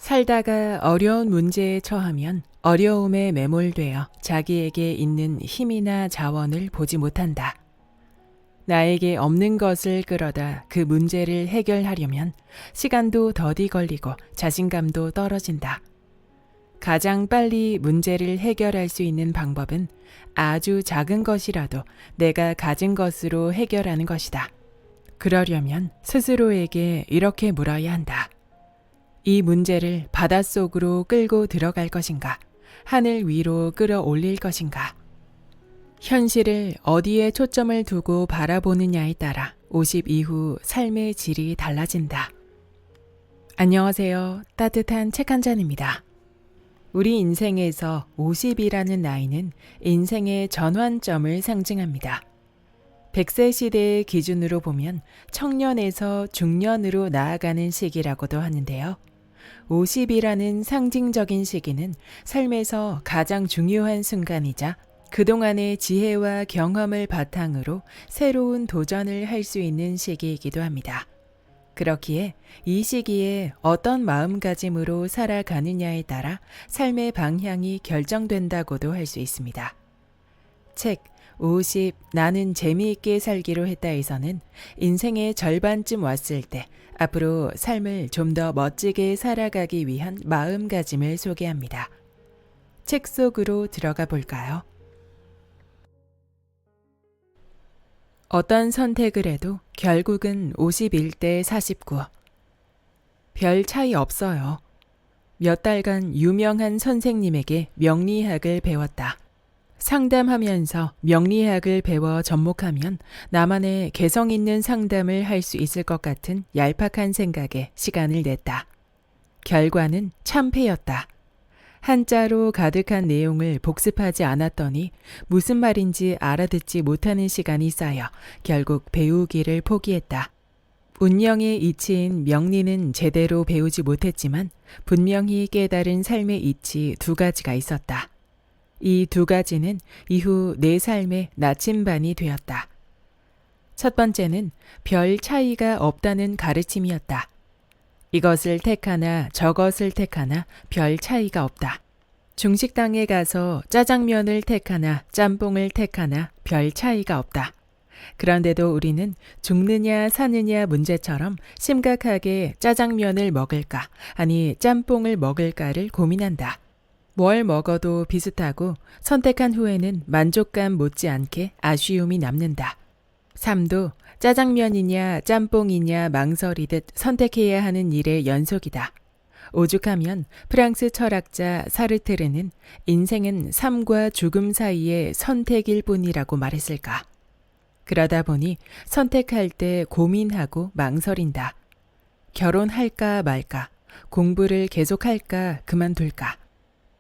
살다가 어려운 문제에 처하면 어려움에 매몰되어 자기에게 있는 힘이나 자원을 보지 못한다. 나에게 없는 것을 끌어다 그 문제를 해결하려면 시간도 더디 걸리고 자신감도 떨어진다. 가장 빨리 문제를 해결할 수 있는 방법은 아주 작은 것이라도 내가 가진 것으로 해결하는 것이다. 그러려면 스스로에게 이렇게 물어야 한다. 이 문제를 바닷속으로 끌고 들어갈 것인가? 하늘 위로 끌어올릴 것인가? 현실을 어디에 초점을 두고 바라보느냐에 따라 50 이후 삶의 질이 달라진다. 안녕하세요. 따뜻한 책 한 잔입니다. 우리 인생에서 50이라는 나이는 인생의 전환점을 상징합니다. 100세 시대의 기준으로 보면 청년에서 중년으로 나아가는 시기라고도 하는데요. 50이라는 상징적인 시기는 삶에서 가장 중요한 순간이자 그동안의 지혜와 경험을 바탕으로 새로운 도전을 할 수 있는 시기이기도 합니다. 그렇기에 이 시기에 어떤 마음가짐으로 살아가느냐에 따라 삶의 방향이 결정된다고도 할 수 있습니다. 책 50 나는 재미있게 살기로 했다에서는 인생의 절반쯤 왔을 때 앞으로 삶을 좀 더 멋지게 살아가기 위한 마음가짐을 소개합니다. 책 속으로 들어가 볼까요? 어떤 선택을 해도 결국은 51대 49. 별 차이 없어요. 몇 달간 유명한 선생님에게 명리학을 배웠다. 상담하면서 명리학을 배워 접목하면 나만의 개성 있는 상담을 할 수 있을 것 같은 얄팍한 생각에 시간을 냈다. 결과는 참패였다. 한자로 가득한 내용을 복습하지 않았더니 무슨 말인지 알아듣지 못하는 시간이 쌓여 결국 배우기를 포기했다. 운명의 이치인 명리는 제대로 배우지 못했지만 분명히 깨달은 삶의 이치 두 가지가 있었다. 이 두 가지는 이후 내 삶의 나침반이 되었다. 첫 번째는 별 차이가 없다는 가르침이었다. 이것을 택하나 저것을 택하나 별 차이가 없다. 중식당에 가서 짜장면을 택하나 짬뽕을 택하나 별 차이가 없다. 그런데도 우리는 죽느냐 사느냐 문제처럼 심각하게 짜장면을 먹을까 아니 짬뽕을 먹을까를 고민한다. 뭘 먹어도 비슷하고 선택한 후에는 만족감 못지않게 아쉬움이 남는다. 삶도 짜장면이냐 짬뽕이냐 망설이듯 선택해야 하는 일의 연속이다. 오죽하면 프랑스 철학자 사르트르는 인생은 삶과 죽음 사이의 선택일 뿐이라고 말했을까. 그러다 보니 선택할 때 고민하고 망설인다. 결혼할까 말까, 공부를 계속할까 그만둘까.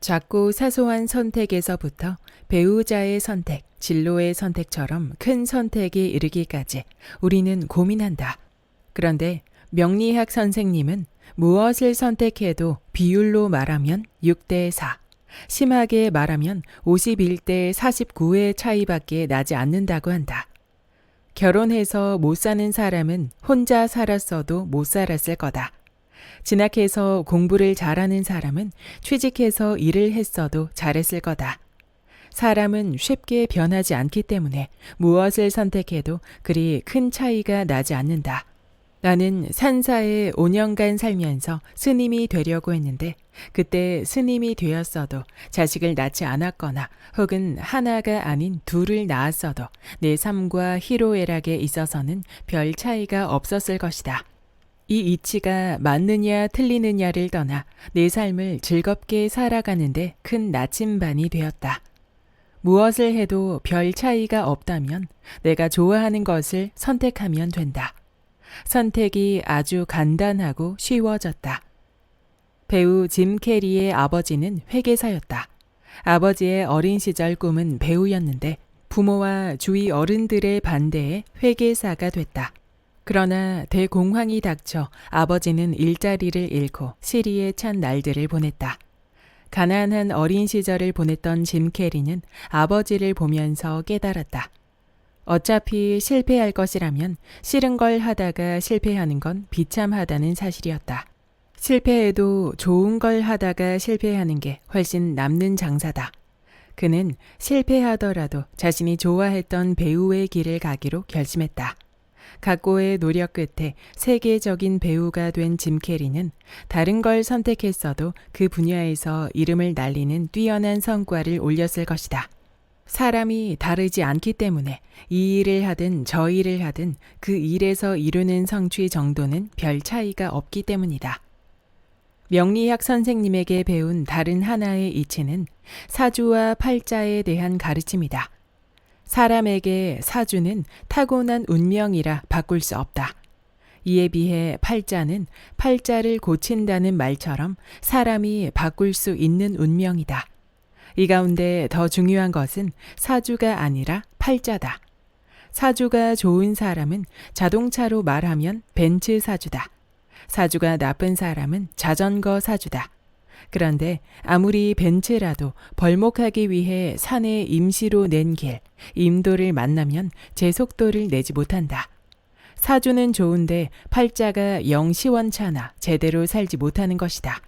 작고 사소한 선택에서부터 배우자의 선택, 진로의 선택처럼 큰 선택에 이르기까지 우리는 고민한다. 그런데 명리학 선생님은 무엇을 선택해도 비율로 말하면 6대 4, 심하게 말하면 51대 49의 차이밖에 나지 않는다고 한다. 결혼해서 못 사는 사람은 혼자 살았어도 못 살았을 거다. 진학해서 공부를 잘하는 사람은 취직해서 일을 했어도 잘했을 거다. 사람은 쉽게 변하지 않기 때문에 무엇을 선택해도 그리 큰 차이가 나지 않는다. 나는 산사에 5년간 살면서 스님이 되려고 했는데 그때 스님이 되었어도 자식을 낳지 않았거나 혹은 하나가 아닌 둘을 낳았어도 내 삶과 희로애락에 있어서는 별 차이가 없었을 것이다. 이 이치가 맞느냐 틀리느냐를 떠나 내 삶을 즐겁게 살아가는데 큰 나침반이 되었다. 무엇을 해도 별 차이가 없다면 내가 좋아하는 것을 선택하면 된다. 선택이 아주 간단하고 쉬워졌다. 배우 짐 캐리의 아버지는 회계사였다. 아버지의 어린 시절 꿈은 배우였는데 부모와 주위 어른들의 반대에 회계사가 됐다. 그러나 대공황이 닥쳐 아버지는 일자리를 잃고 시리에 찬 날들을 보냈다. 가난한 어린 시절을 보냈던 짐 캐리는 아버지를 보면서 깨달았다. 어차피 실패할 것이라면 싫은 걸 하다가 실패하는 건 비참하다는 사실이었다. 실패해도 좋은 걸 하다가 실패하는 게 훨씬 남는 장사다. 그는 실패하더라도 자신이 좋아했던 배우의 길을 가기로 결심했다. 각고의 노력 끝에 세계적인 배우가 된 짐 캐리는 다른 걸 선택했어도 그 분야에서 이름을 날리는 뛰어난 성과를 올렸을 것이다. 사람이 다르지 않기 때문에 이 일을 하든 저 일을 하든 그 일에서 이루는 성취 정도는 별 차이가 없기 때문이다. 명리학 선생님에게 배운 다른 하나의 이치는 사주와 팔자에 대한 가르침이다. 사람에게 사주는 타고난 운명이라 바꿀 수 없다. 이에 비해 팔자는 팔자를 고친다는 말처럼 사람이 바꿀 수 있는 운명이다. 이 가운데 더 중요한 것은 사주가 아니라 팔자다. 사주가 좋은 사람은 자동차로 말하면 벤츠 사주다. 사주가 나쁜 사람은 자전거 사주다. 그런데 아무리 벤츠라도 벌목하기 위해 산에 임시로 낸 길, 임도를 만나면 제 속도를 내지 못한다. 사주는 좋은데 팔자가 영 시원찮아 제대로 살지 못하는 것이다.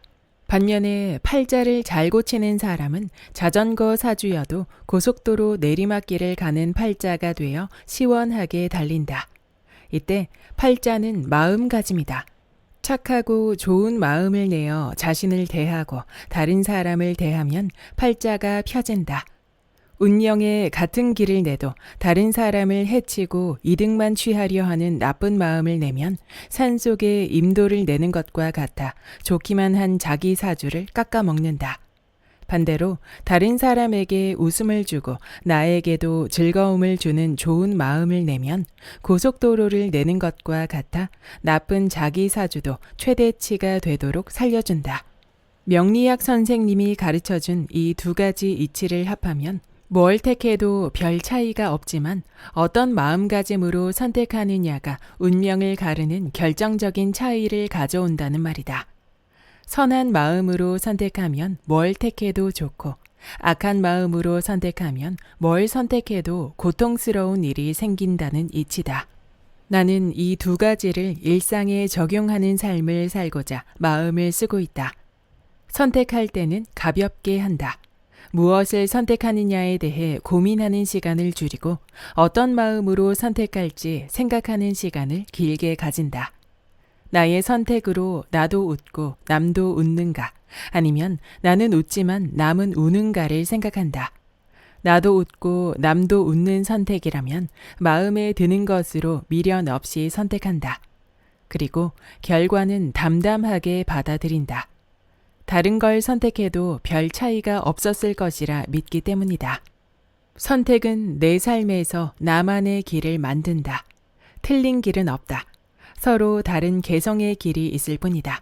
반면에 팔자를 잘 고치는 사람은 자전거 사주여도 고속도로 내리막길을 가는 팔자가 되어 시원하게 달린다. 이때 팔자는 마음가짐이다. 착하고 좋은 마음을 내어 자신을 대하고 다른 사람을 대하면 팔자가 펴진다. 운명에 같은 길을 내도 다른 사람을 해치고 이득만 취하려 하는 나쁜 마음을 내면 산속에 임도를 내는 것과 같아 좋기만 한 자기 사주를 깎아먹는다. 반대로 다른 사람에게 웃음을 주고 나에게도 즐거움을 주는 좋은 마음을 내면 고속도로를 내는 것과 같아 나쁜 자기 사주도 최대치가 되도록 살려준다. 명리학 선생님이 가르쳐준 이 두 가지 이치를 합하면 뭘 택해도 별 차이가 없지만 어떤 마음가짐으로 선택하느냐가 운명을 가르는 결정적인 차이를 가져온다는 말이다. 선한 마음으로 선택하면 뭘 택해도 좋고 악한 마음으로 선택하면 뭘 선택해도 고통스러운 일이 생긴다는 이치다. 나는 이 두 가지를 일상에 적용하는 삶을 살고자 마음을 쓰고 있다. 선택할 때는 가볍게 한다. 무엇을 선택하느냐에 대해 고민하는 시간을 줄이고 어떤 마음으로 선택할지 생각하는 시간을 길게 가진다. 나의 선택으로 나도 웃고 남도 웃는가, 아니면 나는 웃지만 남은 우는가를 생각한다. 나도 웃고 남도 웃는 선택이라면 마음에 드는 것으로 미련 없이 선택한다. 그리고 결과는 담담하게 받아들인다. 다른 걸 선택해도 별 차이가 없었을 것이라 믿기 때문이다. 선택은 내 삶에서 나만의 길을 만든다. 틀린 길은 없다. 서로 다른 개성의 길이 있을 뿐이다.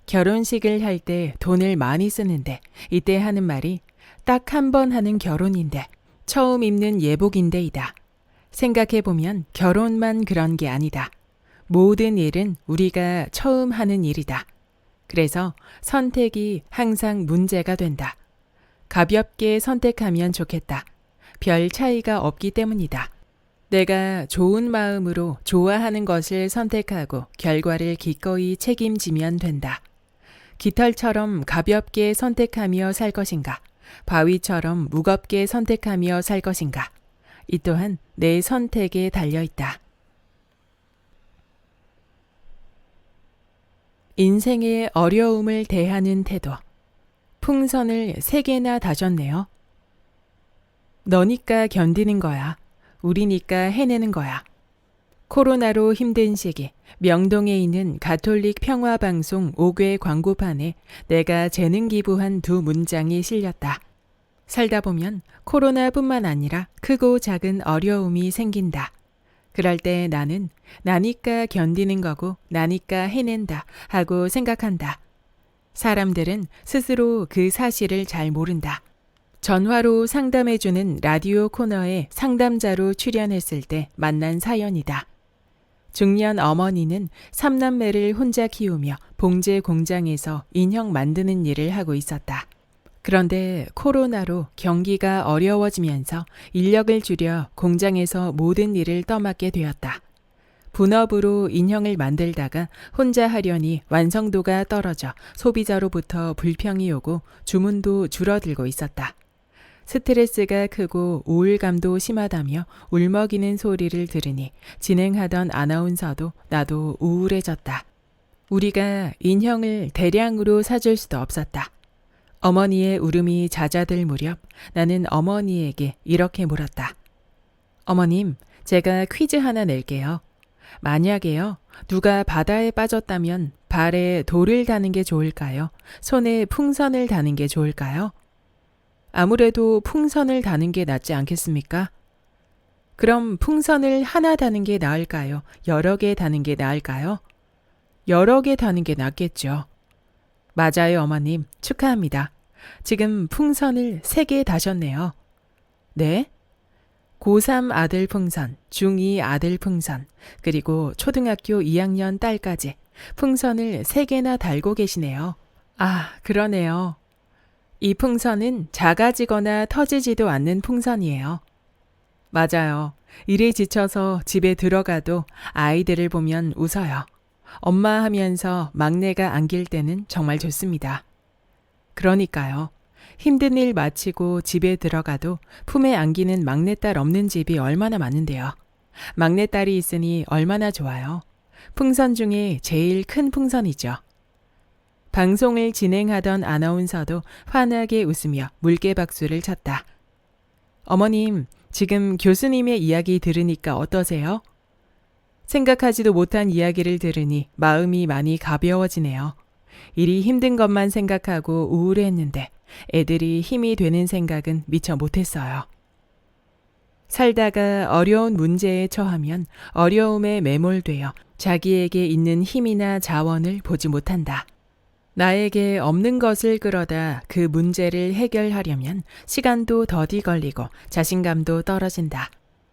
결혼식을 할 때 돈을 많이 쓰는데 이때 하는 말이 딱 한 번 하는 결혼인데 처음 입는 예복인데이다. 생각해보면 결혼만 그런 게 아니다. 모든 일은 우리가 처음 하는 일이다. 그래서 선택이 항상 문제가 된다. 가볍게 선택하면 좋겠다. 별 차이가 없기 때문이다. 내가 좋은 마음으로 좋아하는 것을 선택하고 결과를 기꺼이 책임지면 된다. 깃털처럼 가볍게 선택하며 살 것인가? 바위처럼 무겁게 선택하며 살 것인가? 이 또한 내 선택에 달려있다. 인생의 어려움을 대하는 태도. 풍선을 3개나 다졌네요. 너니까 견디는 거야. 우리니까 해내는 거야. 코로나로 힘든 시기 명동에 있는 가톨릭 평화방송 5궤 광고판에 내가 재능 기부한 2 문장이 실렸다. 살다 보면 코로나뿐만 아니라 크고 작은 어려움이 생긴다. 그럴 때 나는 나니까 견디는 거고 나니까 해낸다 하고 생각한다. 사람들은 스스로 그 사실을 잘 모른다. 전화로 상담해주는 라디오 코너에 상담자로 출연했을 때 만난 사연이다. 중년 어머니는 3남매를 혼자 키우며 봉제 공장에서 인형 만드는 일을 하고 있었다. 그런데 코로나로 경기가 어려워지면서 인력을 줄여 공장에서 모든 일을 떠맡게 되었다. 본업으로 인형을 만들다가 혼자 하려니 완성도가 떨어져 소비자로부터 불평이 오고 주문도 줄어들고 있었다. 스트레스가 크고 우울감도 심하다며 울먹이는 소리를 들으니 진행하던 아나운서도 나도 우울해졌다. 우리가 인형을 대량으로 사줄 수도 없었다. 어머니의 울음이 잦아들 무렵 나는 어머니에게 이렇게 물었다. 어머님, 제가 퀴즈 하나 낼게요. 만약에요, 누가 바다에 빠졌다면 발에 돌을 다는 게 좋을까요? 손에 풍선을 다는 게 좋을까요? 아무래도 풍선을 다는 게 낫지 않겠습니까? 그럼 풍선을 하나 다는 게 나을까요? 여러 개 다는 게 나을까요? 여러 개 다는 게 낫겠죠. 맞아요, 어머님. 축하합니다. 지금 풍선을 3개 다셨네요. 네? 고3 아들 풍선, 중2 아들 풍선, 그리고 초등학교 2학년 딸까지 풍선을 3개나 달고 계시네요. 아, 그러네요. 이 풍선은 작아지거나 터지지도 않는 풍선이에요. 맞아요. 일에 지쳐서 집에 들어가도 아이들을 보면 웃어요. 엄마 하면서 막내가 안길 때는 정말 좋습니다. 그러니까요. 힘든 일 마치고 집에 들어가도 품에 안기는 막내딸 없는 집이 얼마나 많은데요. 막내딸이 있으니 얼마나 좋아요. 풍선 중에 제일 큰 풍선이죠. 방송을 진행하던 아나운서도 환하게 웃으며 물개박수를 쳤다. 어머님, 지금 교수님의 이야기 들으니까 어떠세요? 생각하지도 못한 이야기를 들으니 마음이 많이 가벼워지네요. 일이 힘든 것만 생각하고 우울해했는데 애들이 힘이 되는 생각은 미처 못했어요. 살다가 어려운 문제에 처하면 어려움에 매몰되어 자기에게 있는 힘이나 자원을 보지 못한다. 나에게 없는 것을 끌어다 그 문제를 해결하려면 시간도 더디 걸리고 자신감도 떨어진다.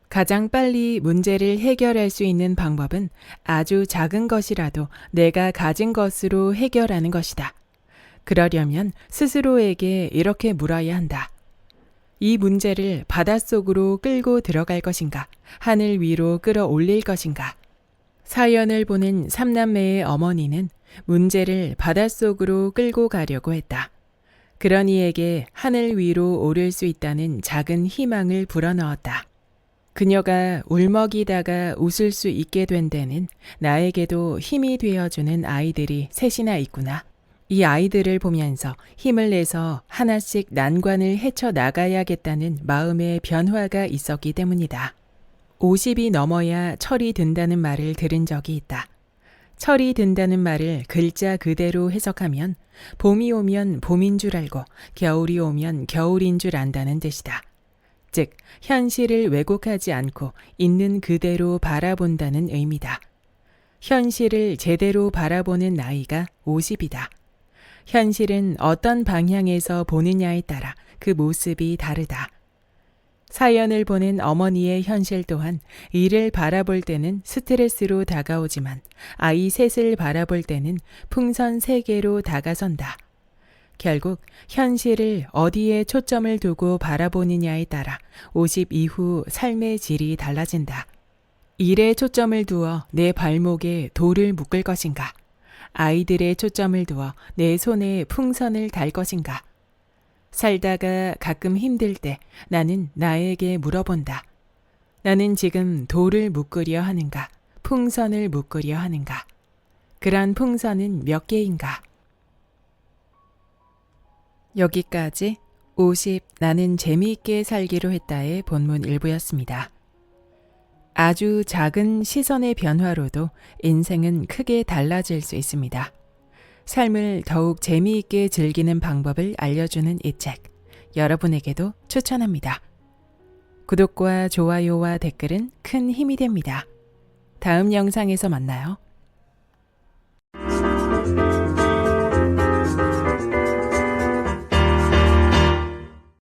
가장 빨리 문제를 해결할 수 있는 방법은 아주 작은 것이라도 내가 가진 것으로 해결하는 것이다. 그러려면 스스로에게 이렇게 물어야 한다. 이 문제를 바닷속으로 끌고 들어갈 것인가? 하늘 위로 끌어올릴 것인가? 사연을 보낸 3남매의 어머니는 문제를 바닷속으로 끌고 가려고 했다. 그런 이에게 하늘 위로 오를 수 있다는 작은 희망을 불어넣었다. 그녀가 울먹이다가 웃을 수 있게 된 데는 나에게도 힘이 되어주는 아이들이 셋이나 있구나. 이 아이들을 보면서 힘을 내서 하나씩 난관을 헤쳐나가야겠다는 마음의 변화가 있었기 때문이다. 50이 넘어야 철이 든다는 말을 들은 적이 있다. 철이 든다는 말을 글자 그대로 해석하면 봄이 오면 봄인 줄 알고 겨울이 오면 겨울인 줄 안다는 뜻이다. 즉, 현실을 왜곡하지 않고 있는 그대로 바라본다는 의미다. 현실을 제대로 바라보는 나이가 50이다. 현실은 어떤 방향에서 보느냐에 따라 그 모습이 다르다. 사연을 보낸 어머니의 현실 또한 일을 바라볼 때는 스트레스로 다가오지만 아이 셋을 바라볼 때는 풍선 3개로 다가선다. 결국 현실을 어디에 초점을 두고 바라보느냐에 따라 50 이후 삶의 질이 달라진다. 일에 초점을 두어 내 발목에 돌을 묶을 것인가? 아이들의 초점을 두어 내 손에 풍선을 달 것인가? 살다가 가끔 힘들 때 나는 나에게 물어본다. 나는 지금 돌을 묶으려 하는가? 풍선을 묶으려 하는가? 그런 풍선은 몇 개인가? 여기까지 50 나는 재미있게 살기로 했다의 본문 일부였습니다. 아주 작은 시선의 변화로도 인생은 크게 달라질 수 있습니다. 삶을 더욱 재미있게 즐기는 방법을 알려주는 이 책, 여러분에게도 추천합니다. 구독과 좋아요와 댓글은 큰 힘이 됩니다. 다음 영상에서 만나요.